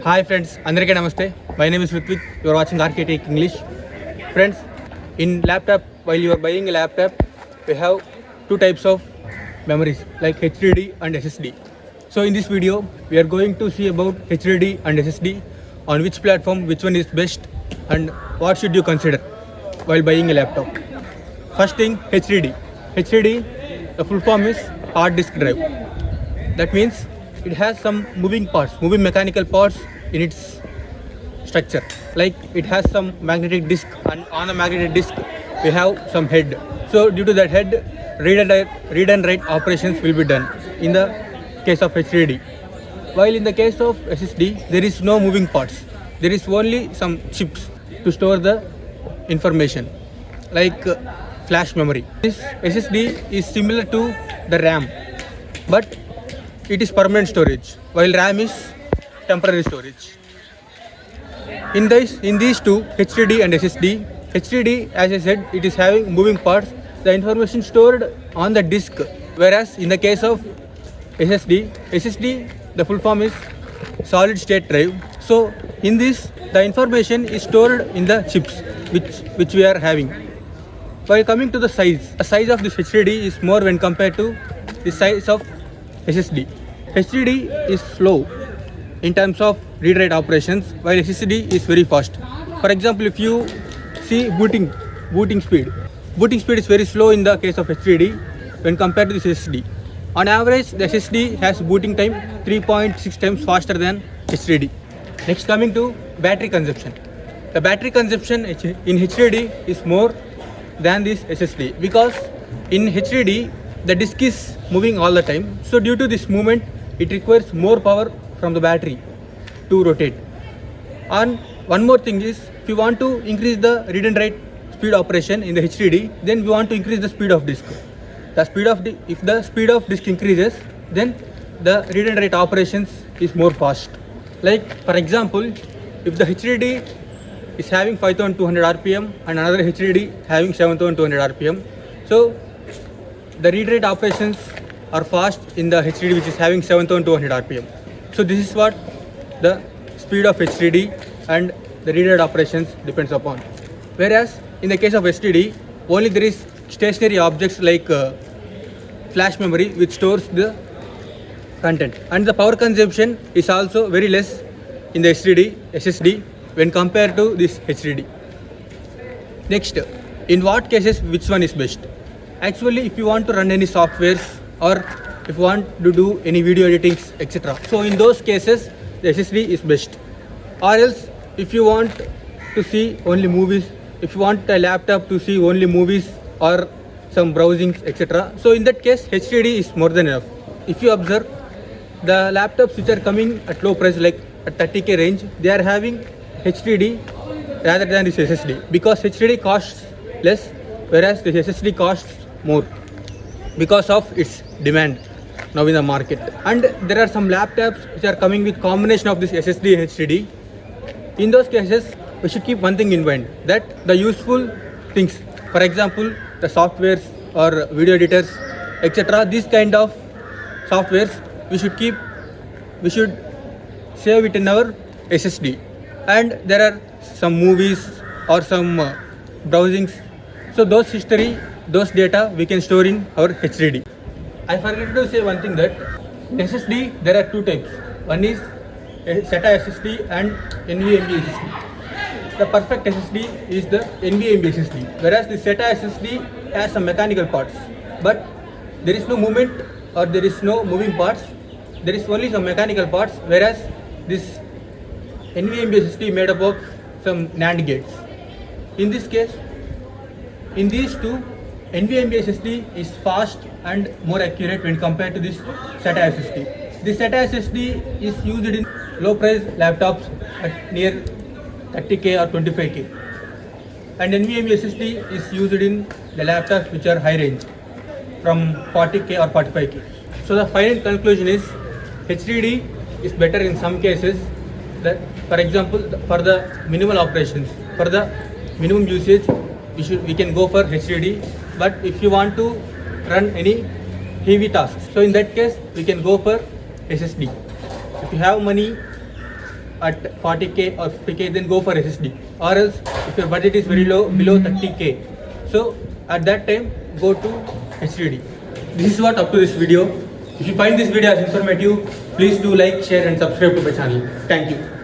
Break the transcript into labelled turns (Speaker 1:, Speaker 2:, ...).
Speaker 1: Hi friends, Andariki Namaste. My name is Ritvik. You are watching Architect English. Friends, in laptop, while you are buying a laptop, we have two types of memories like HDD and SSD. So in this video, we are going to see about HDD and SSD, on which platform, which one is best, and what should you consider while buying a laptop. First thing, HDD. HDD, the full form is hard disk drive. That means it has some moving parts, moving mechanical parts in its structure. Like it has some magnetic disk, and on the magnetic disk we have some head. So due to that head, read and write operations will be done in the case of HDD. While in the case of SSD, there is no moving parts. There is only some chips to store the information, like flash memory. This SSD is similar to the RAM, but it is permanent storage, while RAM is temporary storage. In these two, HDD and SSD, HDD, as I said, it is having moving parts, the information stored on the disk, whereas in the case of SSD, the full form is solid state drive. So in this, the information is stored in the chips which we are having. While coming to the size of this HDD is more when compared to the size of SSD. HDD is slow in terms of read-write operations, while SSD is very fast. For example, if you see booting speed is very slow in the case of HDD when compared to this SSD. On average, the SSD has booting time 3.6 times faster than HDD. Next, coming to battery consumption. The battery consumption in HDD is more than this SSD, because in HDD the disk is moving all the time. So due to this movement, it requires more power from the battery to rotate. And one more thing is, if you want to increase the read and write speed operation in the HDD, then we want to increase the speed of disk. If the speed of disk increases, then the read and write operations is more fast. Like for example, if the HDD is having 5200 RPM and another HDD having 7200 RPM, so the read write operations are fast in the HDD which is having 7200 RPM. So this is what the speed of HDD and the read write operations depends upon. Whereas in the case of SSD, only there is stationary objects like flash memory which stores the content, and the power consumption is also very less in the SSD when compared to this HDD. Next, in what cases which one is best? Actually, if you want to run any softwares, or if you want to do any video editings, etc., so in those cases the SSD is best. Or else, if you want to see only movies, if you want a laptop to see only movies or some browsings, etc., so in that case HDD is more than enough. If you observe, the laptops which are coming at low price, like at 30k range, they are having HDD rather than this SSD, because HDD costs less, whereas the SSD costs more because of its demand now in the market. And there are some laptops which are coming with combination of this SSD and HDD. In those cases, we should keep one thing in mind, that the useful things, for example, the softwares or video editors, etc., these kind of softwares we should save it in our SSD. And there are some movies or some browsings, so those history, those data we can store in our HDD. I forgot to say one thing, that in SSD there are two types. One is SATA SSD and NVMe SSD. The perfect SSD is the NVMe SSD, whereas the SATA SSD has some mechanical parts, but there is no movement or there is no moving parts. There is only some mechanical parts, whereas this NVMe SSD made up of some NAND gates. In this case, in these two, NVMe SSD is fast and more accurate when compared to this SATA SSD. This SATA SSD is used in low price laptops at near 30k or 25k, and NVMe SSD is used in the laptops which are high range from 40k or 45k. So the final conclusion is, HDD is better in some cases, that for example, for the minimal operations, for the minimum usage, we can go for HDD. But if you want to run any heavy tasks, so in that case we can go for SSD. If you have money at 40k or 50k, then go for SSD. Or else if your budget is very low, below 30k, so at that time go to HDD. This is what up to this video. If you find this video as informative, please do like, share and subscribe to my channel. Thank you.